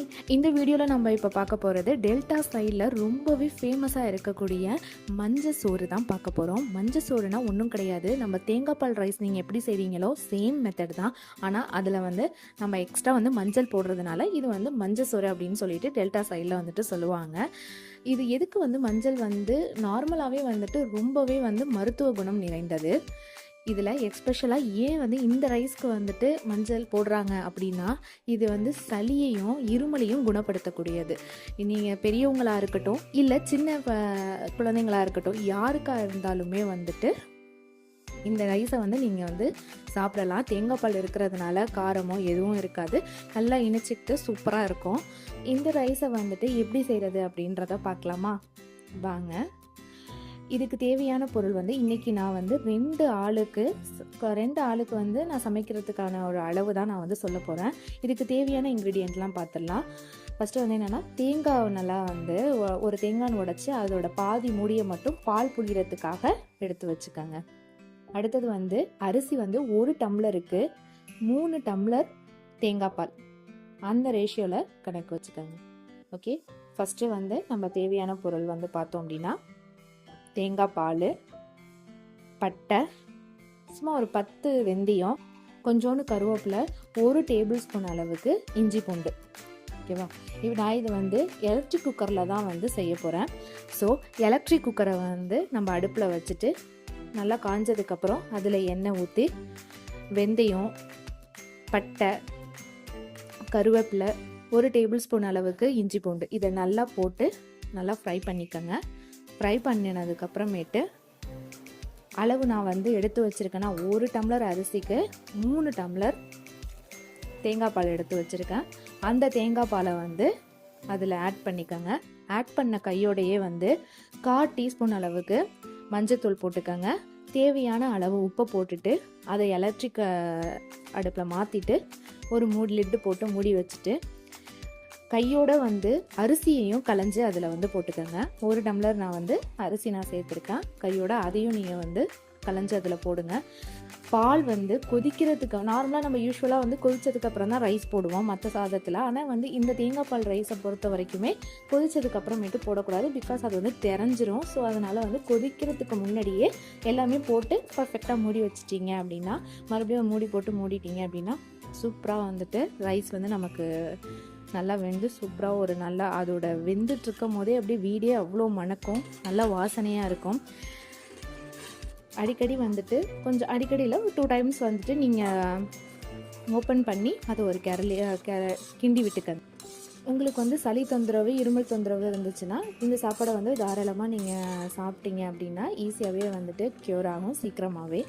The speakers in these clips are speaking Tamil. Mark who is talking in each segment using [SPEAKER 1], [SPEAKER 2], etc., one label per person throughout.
[SPEAKER 1] ஹாய், இந்த வீடியோவில் நம்ம இப்போ பார்க்க போகிறது டெல்டா ஸ்டைலில் ரொம்பவே ஃபேமஸாக இருக்கக்கூடிய மஞ்சள் சோறு தான் பார்க்க போகிறோம். மஞ்சள் சோறுனா ஒன்றும் கிடையாது, நம்ம தேங்காய் பால் ரைஸ் நீங்கள் எப்படி செய்வீங்களோ சேம் மெத்தட் தான். ஆனால் அதில் நம்ம எக்ஸ்ட்ரா மஞ்சள் போடுறதுனால இது மஞ்சள் சோறு அப்படின்னு சொல்லிட்டு டெல்டா ஸ்டைலில் சொல்லுவாங்க. இது எதுக்கு மஞ்சள் நார்மலாகவே ரொம்பவே மருத்துவ குணம் நிறைந்தது. இதில் எக்ஸ்பெஷலாக ஏன் இந்த ரைஸ்க்கு மஞ்சள் போடுறாங்க அப்படின்னா, இது சளியையும் இருமலையும் குணப்படுத்தக்கூடியது. நீங்கள் பெரியவங்களாக இருக்கட்டும் இல்லை சின்ன குழந்தைங்களாக இருக்கட்டும், யாருக்காக இருந்தாலுமே இந்த ரைஸை நீங்கள் சாப்பிடலாம். தேங்காய் பால் இருக்கிறதுனால காரமோ எதுவும் இருக்காது, நல்லா இணைச்சிக்கிட்டு சூப்பராக இருக்கும். இந்த ரைஸை எப்படி செய்கிறது அப்படின்றத பார்க்கலாமா? வாங்க. இதுக்கு தேவையான பொருள் இன்றைக்கி நான் ரெண்டு ஆளுக்கு நான் சமைக்கிறதுக்கான ஒரு அளவு தான் நான் சொல்ல போகிறேன். இதுக்கு தேவையான இன்க்ரீடியண்ட்லாம் பார்த்துடலாம். ஃபஸ்ட்டு என்னென்னா, தேங்காய் நல்லா ஒரு தேங்காய் உடைச்சி அதோட பாதி மூடியை மட்டும் பால் புளிகிறதுக்காக எடுத்து வச்சுக்கோங்க. அடுத்தது அரிசி 1 டம்ளருக்கு 3 டம்ளர் தேங்காய் பால், அந்த ரேஷியோவில் கணக்கு வச்சுக்கோங்க. ஓகே, ஃபஸ்ட்டு நம்ம தேவையான பொருள் பார்த்தோம் அப்படின்னா, தேங்காய் பால், பட்டை, சும்மா ஒரு 10 வெந்தயம், கொஞ்சோண்டு கருவேப்பிலை, 1 டேபிள் ஸ்பூன் அளவுக்கு இஞ்சி பூண்டு. ஓகேவா? இப்போ நான் இது எலக்ட்ரிக் குக்கரில் தான் செய்ய போகிறேன். ஸோ எலக்ட்ரிக் குக்கரை நம்ம அடுப்பில் வச்சுட்டு நல்லா காஞ்சதுக்கப்புறம் அதில் எண்ணெய் ஊற்றி வெந்தயம், பட்டை, கருவேப்பிலை, 1 டேபிள் ஸ்பூன் அளவுக்கு இஞ்சி பூண்டு இதை நல்லா போட்டு நல்லா ஃப்ரை பண்ணிக்கோங்க. ஃப்ரை பண்ணினதுக்கப்புறமேட்டு அளவு நான் எடுத்து வச்சுருக்கேன்னா, 1 டம்ளர் அரிசிக்கு 3 டம்ளர் தேங்காய் பால் எடுத்து வச்சுருக்கேன். அந்த தேங்காய் பாலை அதில் ஆட் பண்ணிக்கோங்க. ஆட் பண்ண கையோடையே 1/4 டீஸ்பூன் அளவுக்கு மஞ்சத்தூள் போட்டுக்கோங்க. தேவையான அளவு உப்பை போட்டுட்டு அதை எலக்ட்ரிக் அடுப்பில் மாற்றிட்டு ஒரு லிட்டு போட்டு மூடி வச்சுட்டு கையோட அரிசியையும் களைஞ்சி அதில் போட்டுக்கோங்க. 1 டம்ளர் நான் அரிசி நான் சேர்த்துருக்கேன். கையோட அதையும் நீங்கள் களைஞ்சி அதில் போடுங்க. பால் கொதிக்கிறதுக்கு நார்மலாக நம்ம யூஸ்வலாக கொதிச்சதுக்கப்புறம் தான் ரைஸ் போடுவோம் மற்ற சாதத்தில். ஆனால் இந்த தேங்காய் பால் ரைஸை பொறுத்த வரைக்குமே கொதிச்சதுக்கப்புறமேட்டு போடக்கூடாது, பிகாஸ் அது தெரிஞ்சிரும். ஸோ அதனால் கொதிக்கிறதுக்கு முன்னாடியே எல்லாமே போட்டு பர்ஃபெக்டாக மூடி வச்சிட்டிங்க அப்படின்னா, மறுபடியும் மூடி போட்டு மூடிட்டிங்க அப்படின்னா சூப்பராக ரைஸ் நமக்கு நல்லா வெந்து சூப்பராக ஒரு நல்லா அதோட வெந்துட்டுருக்கும் போதே அப்படியே வீடே அவ்வளோ மணக்கும், நல்லா வாசனையாக இருக்கும். அடிக்கடி கொஞ்சம் அடிக்கடியில் 2 டைம்ஸ் நீங்கள் ஓப்பன் பண்ணி அதை ஒரு கிண்டி விட்டுக்கங்க. உங்களுக்கு சளி தொந்தரவு, இருமல் தொந்தரவு இருந்துச்சுன்னா இந்த சாப்பாடை தாராளமாக நீங்கள் சாப்பிட்டீங்க அப்படின்னா ஈஸியாகவே க்யூர் ஆகும் சீக்கிரமாகவே.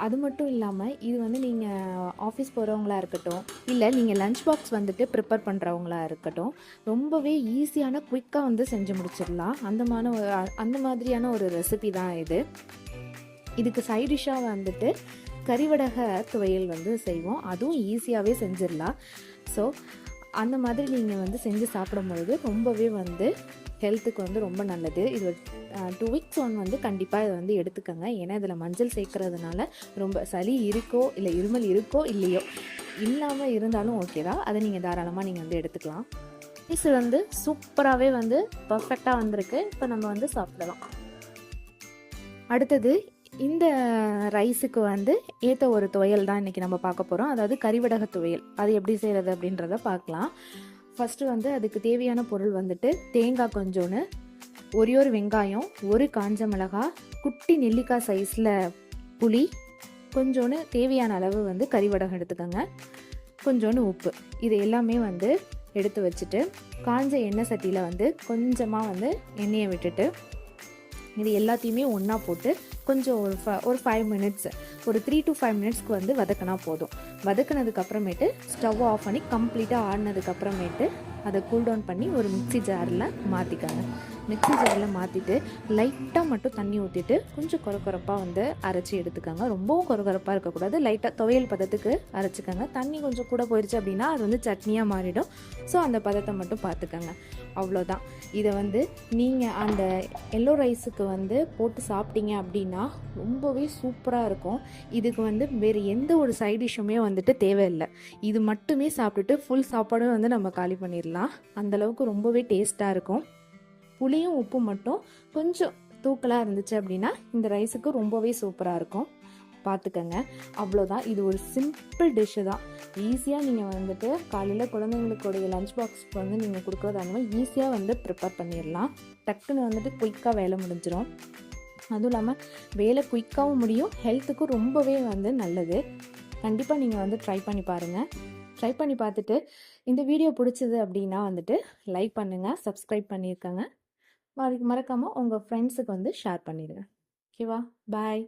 [SPEAKER 1] அது மட்டும் இல்லாமல் இது நீங்கள் ஆஃபீஸ் போகிறவங்களா இருக்கட்டும், இல்லை நீங்கள் லஞ்ச் பாக்ஸ் ப்ரிப்பேர் பண்ணுறவங்களா இருக்கட்டும், ரொம்பவே ஈஸியான குயிக்காக செஞ்சு முடிச்சிடலாம். அந்த மாதிரியான ஒரு ரெசிபி தான் இது. இதுக்கு சைட் டிஷ்ஷாக கறிவடகை துவையல் செய்வோம், அதுவும் ஈஸியாகவே செஞ்சிடலாம். ஸோ அந்த மாதிரி நீங்கள் செஞ்சு சாப்பிடும்பொழுது ரொம்பவே ஹெல்த்துக்கு ரொம்ப நல்லது. இது 2 வீக்ஸ் கண்டிப்பாக இதை எடுத்துக்கோங்க. ஏன்னா இதில் மஞ்சள் சேர்க்கறதுனால ரொம்ப சளி இருக்கோ இல்லை இருமல் இருக்கோ இல்லையோ, இல்லாமல் இருந்தாலும் ஓகே தான், அதை நீங்கள் தாராளமாக நீங்கள் எடுத்துக்கலாம். இது சூப்பராகவே பர்ஃபெக்டாக வந்திருக்கு. இப்போ நம்ம சாப்பிடலாம். அடுத்தது இந்த ரைஸுக்கு ஏற்ற ஒரு துவையல் தான் இன்றைக்கி நம்ம பார்க்க போகிறோம். அதாவது கறிவடக துவையல். அது எப்படி செய்கிறது அப்படின்றத பார்க்கலாம். ஃபஸ்ட்டு அதுக்கு தேவையான பொருள் தேங்காய் கொஞ்சோன்னு, ஒரே ஒரு வெங்காயம், 1 காஞ்ச மிளகாய், குட்டி நெல்லிக்காய் சைஸில் புளி, கொஞ்சோன்னு தேவையான அளவு கறிவடகம் எடுத்துக்கோங்க, கொஞ்சோன்னு உப்பு. இது எல்லாமே எடுத்து வச்சுட்டு காஞ்ச எண்ணெய் சட்டியில் கொஞ்சமாக எண்ணெயை விட்டுட்டு இது எல்லாத்தையுமே ஒன்றா போட்டு கொஞ்சம் ஒரு 5 மினிட்ஸ், ஒரு 3 to 5 மினிட்ஸ்க்கு வதக்கினா போதும். வதக்கினதுக்கப்புறமேட்டு ஸ்டவ் ஆஃப் பண்ணி கம்ப்ளீட்டாக ஆடினதுக்கப்புறமேட்டு அதை கூல் டவுன் பண்ணி ஒரு மிக்ஸி ஜாரில் மாற்றிக்காங்க. மிக்ஸி ஜாரில் மாற்றிட்டு லைட்டாக மட்டும் தண்ணி ஊற்றிட்டு கொஞ்சம் கொரப்பாக வந்து அரைச்சி எடுத்துக்கோங்க. ரொம்பவும் கொரப்பாக இருக்கக்கூடாது, லைட்டாக துவையல் பதத்துக்கு அரைச்சிக்கோங்க. தண்ணி கொஞ்சம் கூட போயிடுச்சு அப்படின்னா அது வந்து சட்னியாக மாறிடும். ஸோ அந்த பதத்தை மட்டும் பார்த்துக்கோங்க. அவ்வளோதான். இதை வந்து நீங்கள் அந்த எல்லோ ரைஸுக்கு வந்து போட்டு சாப்பிட்டீங்க அப்படின்னா ரொம்பவே சூப்பராக இருக்கும். இதுக்கு வந்து வேறு எந்த ஒரு சைட் டிஷ்ஷுமே வந்துட்டு தேவையில்லை. இது மட்டுமே சாப்பிட்டுட்டு ஃபுல் சாப்பாடும் வந்து நம்ம காலி பண்ணிடலாம். அந்தளவுக்கு ரொம்பவே டேஸ்ட்டாக இருக்கும். புளியும் உப்பு மட்டும் கொஞ்சம் தூக்கலாக இருந்துச்சு அப்படின்னா இந்த ரைஸுக்கு ரொம்பவே சூப்பராக இருக்கும். பார்த்துக்கங்க. அவ்வளோதான். இது ஒரு சிம்பிள் டிஷ்ஷு தான். ஈஸியாக நீங்கள் வந்துட்டு காலையில் குழந்தைங்களுக்குடைய லஞ்ச் பாக்ஸ்க்கு வந்து நீங்கள் கொடுக்குறதா இருந்தாலும் ஈஸியாக வந்து ப்ரிப்பேர் பண்ணிடலாம். டக்குன்னு வந்துட்டு குயிக்காக வேலை முடிஞ்சிடும். அதுவும் இல்லாமல் வேலை குயிக்காகவும் முடியும், ஹெல்த்துக்கும் ரொம்பவே வந்து நல்லது. கண்டிப்பாக நீங்கள் வந்து ட்ரை பண்ணி பாருங்கள். ட்ரை பண்ணி பார்த்துட்டு இந்த வீடியோ பிடிச்சது அப்படின்னா வந்துட்டு லைக் பண்ணுங்கள், சப்ஸ்கிரைப் பண்ணியிருக்கேங்க. மறக்காமல் உங்கள் ஃப்ரெண்ட்ஸுக்கு வந்து ஷேர் பண்ணிடுங்க. ஓகேவா? பாய்.